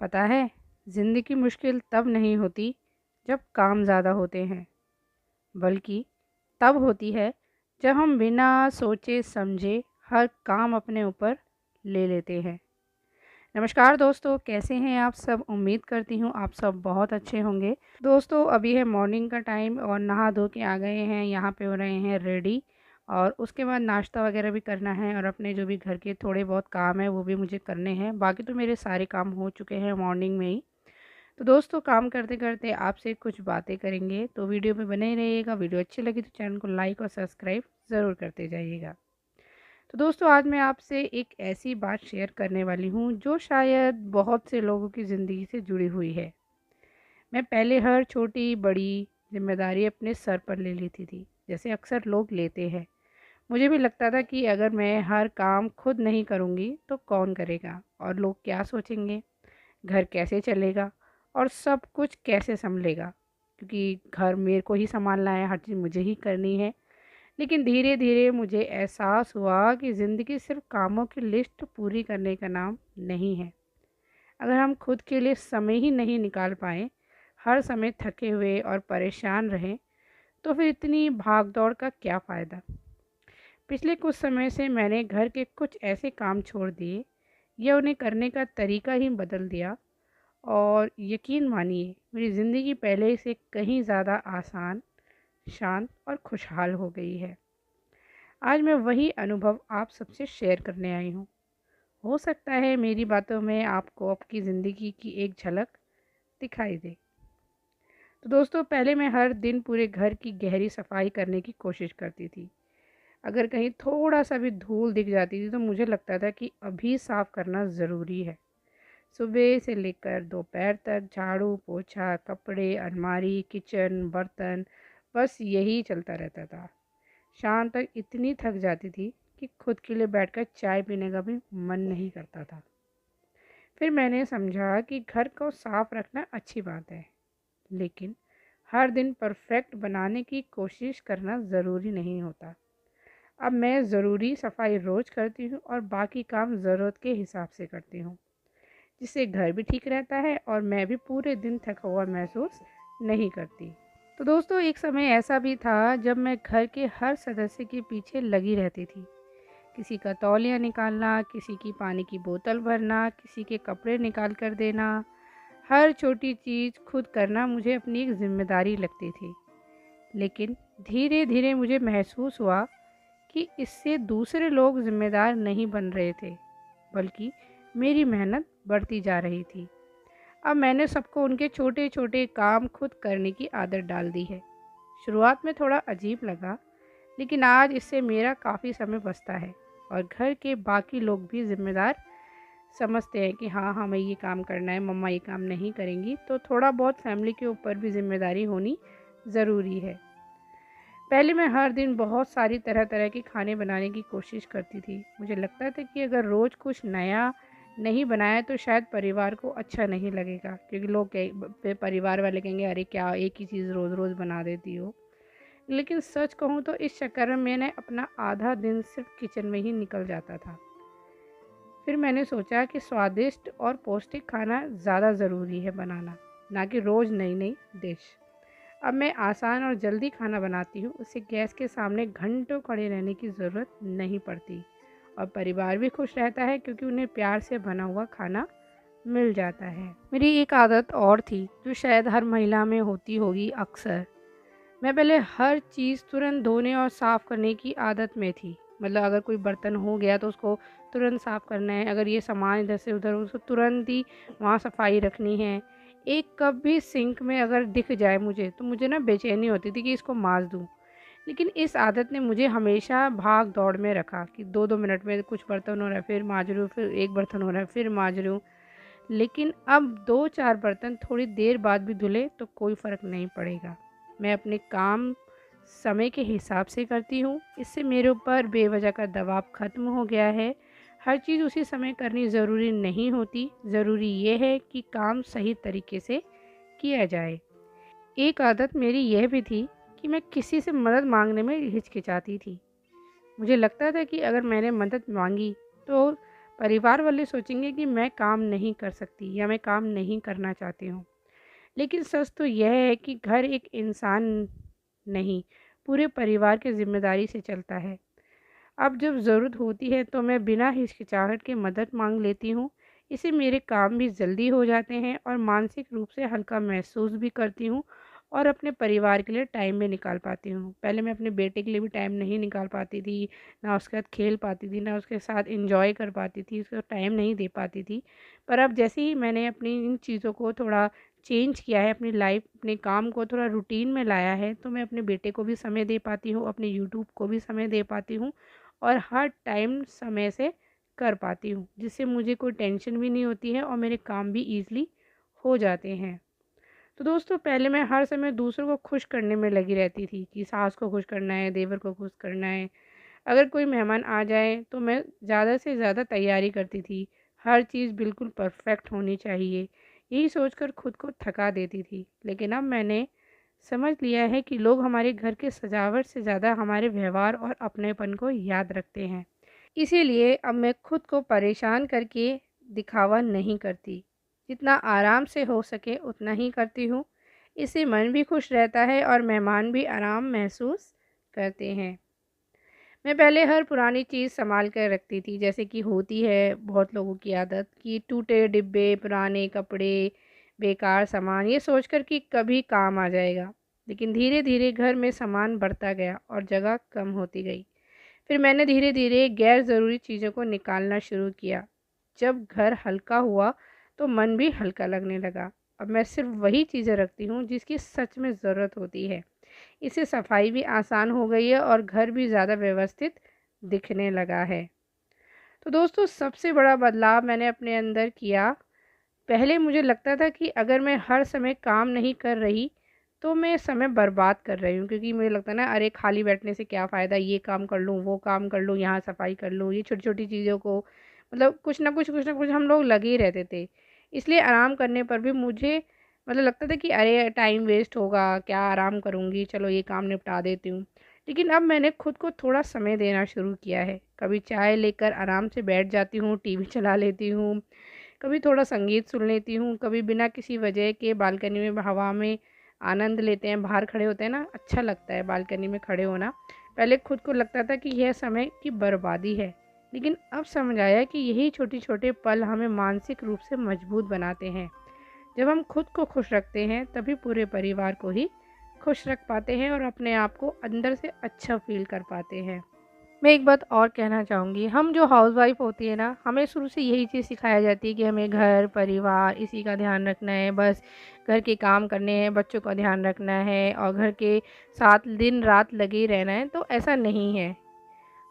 पता है, ज़िंदगी मुश्किल तब नहीं होती जब काम ज़्यादा होते हैं, बल्कि तब होती है जब हम बिना सोचे समझे हर काम अपने ऊपर ले लेते हैं। नमस्कार दोस्तों, कैसे हैं आप सब? उम्मीद करती हूँ आप सब बहुत अच्छे होंगे। दोस्तों, अभी है मॉर्निंग का टाइम और नहा धो के आ गए हैं, यहाँ पे हो रहे हैं रेडी और उसके बाद नाश्ता वगैरह भी करना है और अपने जो भी घर के थोड़े बहुत काम हैं वो भी मुझे करने हैं। बाकी तो मेरे सारे काम हो चुके हैं मॉर्निंग में ही। तो दोस्तों, काम करते-करते आपसे कुछ बातें करेंगे, तो वीडियो में बने ही रहिएगा। वीडियो अच्छी लगी तो चैनल को लाइक और सब्सक्राइब ज़रूर करते जाइएगा। तो दोस्तों, आज मैं आपसे एक ऐसी बात शेयर करने वाली हूँ जो शायद बहुत से लोगों की ज़िंदगी से जुड़ी हुई है। मैं पहले हर छोटी-बड़ी ज़िम्मेदारी अपने सर पर ले लेती थी, जैसे अक्सर लोग लेते हैं। मुझे भी लगता था कि अगर मैं हर काम खुद नहीं करूँगी तो कौन करेगा और लोग क्या सोचेंगे? घर कैसे चलेगा और सब कुछ कैसे सँभलेगा? क्योंकि घर मेरे को ही सँभालना है, हर चीज़ मुझे ही करनी है। लेकिन धीरे-धीरे मुझे एहसास हुआ कि ज़िंदगी सिर्फ़ कामों की लिस्ट पूरी करने का नाम नहीं है। अगर हम खुद के लिए समय ही नहीं निकाल पाएँ, हर समय थके हुए और परेशान रहें, तो फिर इतनी भाग-दौड़ का क्या फ़ायदा? पिछले कुछ समय से मैंने घर के कुछ ऐसे काम छोड़ दिए या उन्हें करने का तरीका ही बदल दिया और यकीन मानिए मेरी ज़िंदगी पहले से कहीं ज़्यादा आसान, शांत और खुशहाल हो गई है। आज मैं वही अनुभव आप सबसे शेयर करने आई हूँ। हो सकता है मेरी बातों में आपको आपकी ज़िंदगी की एक झलक दिखाई दे। तो दोस्तों, पहले मैं हर दिन पूरे घर की गहरी सफाई करने की कोशिश करती थी। अगर कहीं थोड़ा-सा भी धूल दिख जाती थी तो मुझे लगता था कि अभी साफ़ करना ज़रूरी है। सुबह से लेकर दोपहर तक झाड़ू, पोछा, कपड़े, अलमारी, किचन, बर्तन, बस यही चलता रहता था। शाम तक इतनी थक जाती थी कि खुद के लिए बैठकर चाय पीने का भी मन नहीं करता था। फिर मैंने समझा कि घर को साफ रखना अच्छी बात है, लेकिन हर दिन परफेक्ट बनाने की कोशिश करना ज़रूरी नहीं होता। अब मैं ज़रूरी सफाई रोज़ करती हूँ और बाकी काम ज़रूरत के हिसाब से करती हूँ, जिससे घर भी ठीक रहता है और मैं भी पूरे दिन थका हुआ महसूस नहीं करती। तो दोस्तों, एक समय ऐसा भी था जब मैं घर के हर सदस्य के पीछे लगी रहती थी। किसी का तौलिया निकालना, किसी की पानी की बोतल भरना, किसी के कपड़े निकाल कर देना। हर छोटी चीज़ खुद करना मुझे अपनी एक ज़िम्मेदारी लगती थी। लेकिन धीरे-धीरे मुझे महसूस हुआ कि इससे दूसरे लोग ज़िम्मेदार नहीं बन रहे थे, बल्कि मेरी मेहनत बढ़ती जा रही थी। अब मैंने सबको उनके छोटे-छोटे काम खुद करने की आदत डाल दी है। शुरुआत में थोड़ा अजीब लगा, लेकिन आज इससे मेरा काफ़ी समय बचता है और घर के बाकी लोग भी ज़िम्मेदार समझते हैं कि हाँ, हमें ये काम करना है, मम्मा ये काम नहीं करेंगी, तो थोड़ा बहुत फैमिली के ऊपर भी ज़िम्मेदारी होनी ज़रूरी है। पहले मैं हर दिन बहुत सारी तरह-तरह के खाने बनाने की कोशिश करती थी। मुझे लगता था कि अगर रोज़ कुछ नया नहीं बनाया तो शायद परिवार को अच्छा नहीं लगेगा, क्योंकि लोग परिवार वाले कहेंगे अरे क्या एक ही चीज़ रोज़-रोज़ बना देती हो। लेकिन सच कहूँ तो इस चक्कर में मैंने अपना आधा दिन सिर्फ किचन में ही निकल जाता था। फिर मैंने सोचा कि स्वादिष्ट और पौष्टिक खाना ज़्यादा ज़रूरी है बनाना, ना कि रोज़ नई-नई डिश। अब मैं आसान और जल्दी खाना बनाती हूँ, उससे गैस के सामने घंटों खड़े रहने की ज़रूरत नहीं पड़ती और परिवार भी खुश रहता है क्योंकि उन्हें प्यार से बना हुआ खाना मिल जाता है। मेरी एक आदत और थी जो शायद हर महिला में होती होगी अक्सर। मैं पहले हर चीज़ तुरंत धोने और साफ़ करने की आदत में थी। मतलब अगर कोई बर्तन हो गया तो उसको तुरंत साफ़ करना है, अगर ये सामान इधर से उधर उसको तुरंत ही वहाँ सफाई रखनी है। एक कप भी सिंक में अगर दिख जाए मुझे तो मुझे ना बेचैनी होती थी कि इसको माँज दूँ। लेकिन इस आदत ने मुझे हमेशा भाग-दौड़ में रखा कि 2-2 मिनट में कुछ बर्तन हो रहा है, फिर माँज रही हूँ, फिर एक बर्तन हो रहा है, फिर माँज रही हूँ। लेकिन अब 2-4 बर्तन थोड़ी देर बाद भी धुले तो कोई फ़र्क नहीं पड़ेगा। मैं अपने काम समय के हिसाब से करती हूँ, इससे मेरे ऊपर बेवजह का दबाव ख़त्म हो गया है। हर चीज़ उसी समय करनी ज़रूरी नहीं होती, ज़रूरी ये है कि काम सही तरीके से किया जाए। एक आदत मेरी यह भी थी कि मैं किसी से मदद माँगने में हिचकिचाती थी। मुझे लगता था कि अगर मैंने मदद माँगी तो परिवार वाले सोचेंगे कि मैं काम नहीं कर सकती या मैं काम नहीं करना चाहती हूँ। लेकिन सच तो यह है कि घर एक इंसान नहीं, पूरे परिवार की ज़िम्मेदारी से चलता है। अब जब ज़रूरत होती है तो मैं बिना हिचकिचाहट के मदद मांग लेती हूँ। इससे मेरे काम भी जल्दी हो जाते हैं और मानसिक रूप से हल्का महसूस भी करती हूँ और अपने परिवार के लिए टाइम भी निकाल पाती हूँ। पहले मैं अपने बेटे के लिए भी टाइम नहीं निकाल पाती थी, ना उसके साथ खेल पाती थी, ना उसके साथ एंजॉय कर पाती थी, उसको टाइम नहीं दे पाती थी। पर अब जैसे ही मैंने अपनी इन चीज़ों को थोड़ा चेंज किया है, अपनी लाइफ अपने काम को थोड़ा रूटीन में लाया है, तो मैं अपने बेटे को भी समय दे पाती हूँ, अपने यूट्यूब को भी समय दे पाती हूँ और हर टाइम समय से कर पाती हूँ, जिससे मुझे कोई टेंशन भी नहीं होती है और मेरे काम भी ईज़िली हो जाते हैं। तो दोस्तों, पहले मैं हर समय दूसरों को खुश करने में लगी रहती थी कि सास को खुश करना है, देवर को खुश करना है। अगर कोई मेहमान आ जाए तो मैं ज़्यादा से ज़्यादा तैयारी करती थी, हर चीज़ बिल्कुल परफेक्ट होनी चाहिए, यही सोचकर खुद को थका देती थी। लेकिन अब मैंने समझ लिया है कि लोग हमारे घर के सजावट से ज़्यादा हमारे व्यवहार और अपनेपन को याद रखते हैं। इसीलिए अब मैं खुद को परेशान करके दिखावा नहीं करती, जितना आराम से हो सके उतना ही करती हूँ। इससे मन भी खुश रहता है और मेहमान भी आराम महसूस करते हैं। मैं पहले हर पुरानी चीज़ सँभाल कर रखती थी, जैसे कि होती है बहुत लोगों की आदत कि टूटे डिब्बे, पुराने कपड़े, बेकार सामान, ये सोचकर कि कभी काम आ जाएगा। लेकिन धीरे-धीरे घर में सामान बढ़ता गया और जगह कम होती गई। फिर मैंने धीरे-धीरे गैर ज़रूरी चीज़ों को निकालना शुरू किया। जब घर हल्का हुआ तो मन भी हल्का लगने लगा। अब मैं सिर्फ़ वही चीज़ें रखती हूँ जिसकी सच में ज़रूरत होती है। इससे सफाई भी आसान हो गई है और घर भी ज़्यादा व्यवस्थित दिखने लगा है। तो दोस्तों, सबसे बड़ा बदलाव मैंने अपने अंदर किया। पहले मुझे लगता था कि अगर मैं हर समय काम नहीं कर रही तो मैं समय बर्बाद कर रही हूँ, क्योंकि मुझे लगता है ना, अरे खाली बैठने से क्या फ़ायदा, ये काम कर लूँ, वो काम कर लूँ, यहाँ सफाई कर लूँ, ये छोटी-छोटी चीज़ों को मतलब कुछ ना कुछ हम लोग लगे ही रहते थे। इसलिए आराम करने पर भी मुझे मतलब लगता था कि अरे टाइम वेस्ट होगा, क्या आराम करूँगी, चलो ये काम निपटा देती हूँ। लेकिन अब मैंने खुद को थोड़ा समय देना शुरू किया है। कभी चाय लेकर आराम से बैठ जाती हूँ, टीवी चला लेती हूँ, कभी थोड़ा संगीत सुन लेती हूँ, कभी बिना किसी वजह के बालकनी में हवा में आनंद लेते हैं, बाहर खड़े होते हैं ना, अच्छा लगता है बालकनी में खड़े होना। पहले खुद को लगता था कि यह समय की बर्बादी है, लेकिन अब समझ आया कि यही छोटे-छोटे पल हमें मानसिक रूप से मजबूत बनाते हैं। जब हम खुद को खुश रखते हैं, तभी पूरे परिवार को ही खुश रख पाते हैं और अपने आप को अंदर से अच्छा फ़ील कर पाते हैं। मैं एक बात और कहना चाहूँगी, हम जो हाउसवाइफ़ होती है ना, हमें शुरू से यही चीज़ सिखाया जाती है कि हमें घर, परिवार इसी का ध्यान रखना है, बस घर के काम करने हैं, बच्चों का ध्यान रखना है और घर के साथ दिन-रात लगे ही रहना है, तो ऐसा नहीं है।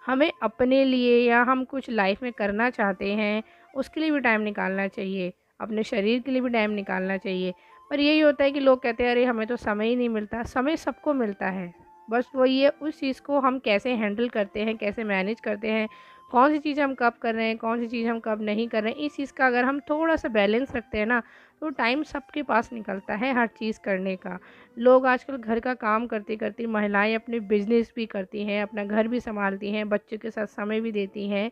हमें अपने लिए या हम कुछ लाइफ़ में करना चाहते हैं, उसके लिए भी टाइम निकालना चाहिए, अपने शरीर के लिए भी टाइम निकालना चाहिए। पर यही होता है कि लोग कहते हैं, अरे हमें तो समय ही नहीं मिलता। समय सबको मिलता है, बस वही है उस चीज़ को हम कैसे हैंडल करते हैं, कैसे मैनेज करते हैं, कौन-सी चीज़ हम कब कर रहे हैं, कौन-सी चीज़ हम कब नहीं कर रहे हैं, इस चीज़ का अगर हम थोड़ा-सा बैलेंस रखते हैं ना, तो टाइम सबके पास निकलता है हर चीज़ करने का। लोग आजकल घर का काम करते-करते, महिलाएँ अपने बिज़नेस भी करती हैं, अपना घर भी सँभालती हैं, बच्चों के साथ समय भी देती हैं।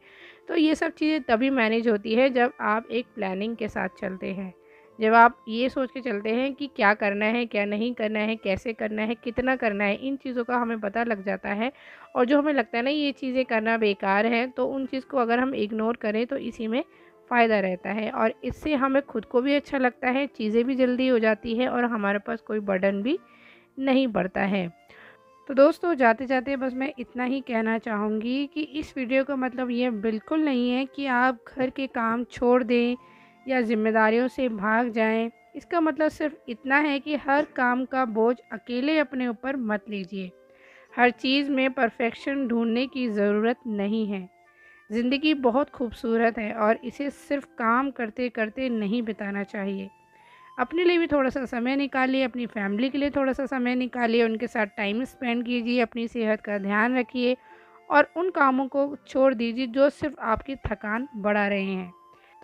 तो ये सब चीज़ें तभी मैनेज होती है जब आप एक प्लानिंग के साथ चलते हैं। जब आप ये सोच के चलते हैं कि क्या करना है, क्या नहीं करना है, कैसे करना है, कितना करना है, इन चीज़ों का हमें पता लग जाता है। और जो हमें लगता है ना ये चीज़ें करना बेकार है, तो उन चीज़ को अगर हम इग्नोर करें तो इसी में फ़ायदा रहता है और इससे हमें खुद को भी अच्छा लगता है, चीज़ें भी जल्दी हो जाती है और हमारे पास कोई बर्डन भी नहीं पड़ता है। तो दोस्तों, जाते-जाते बस मैं इतना ही कहना चाहूँगी कि इस वीडियो का मतलब ये बिल्कुल नहीं है कि आप घर के काम छोड़ दें या ज़िम्मेदारियों से भाग जाएँ। इसका मतलब सिर्फ़ इतना है कि हर काम का बोझ अकेले अपने ऊपर मत लीजिए। हर चीज़ में परफ़ेक्शन ढूँढने की ज़रूरत नहीं है। ज़िंदगी बहुत खूबसूरत है और इसे सिर्फ़ काम करते-करते नहीं बिताना चाहिए। अपने लिए भी थोड़ा-सा समय निकालिए, अपनी फैमिली के लिए थोड़ा-सा समय निकालिए, उनके साथ टाइम स्पेंड कीजिए, अपनी सेहत का ध्यान रखिए और उन कामों को छोड़ दीजिए जो सिर्फ़ आपकी थकान बढ़ा रहे हैं।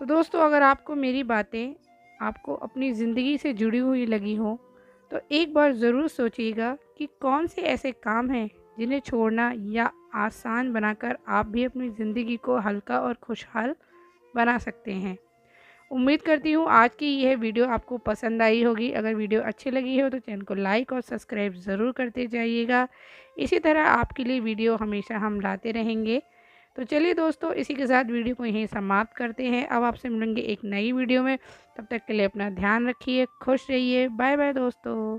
तो दोस्तों, अगर आपको मेरी बातें आपको अपनी ज़िंदगी से जुड़ी हुई लगी हों, तो एक बार ज़रूर सोचिएगा कि कौन से ऐसे काम हैं जिन्हें छोड़ना या आसान बनाकर आप भी अपनी ज़िंदगी को हल्का और खुशहाल बना सकते हैं। उम्मीद करती हूँ आज की यह वीडियो आपको पसंद आई होगी। अगर वीडियो अच्छी लगी हो तो चैनल को लाइक और सब्सक्राइब ज़रूर करते जाइएगा। इसी तरह आपके लिए वीडियो हमेशा हम लाते रहेंगे। तो चलिए दोस्तों, इसी के साथ वीडियो को यहीं समाप्त करते हैं। अब आपसे मिलेंगे एक नई वीडियो में। तब तक के लिए अपना ध्यान रखिए, खुश रहिए। बाय बाय दोस्तों।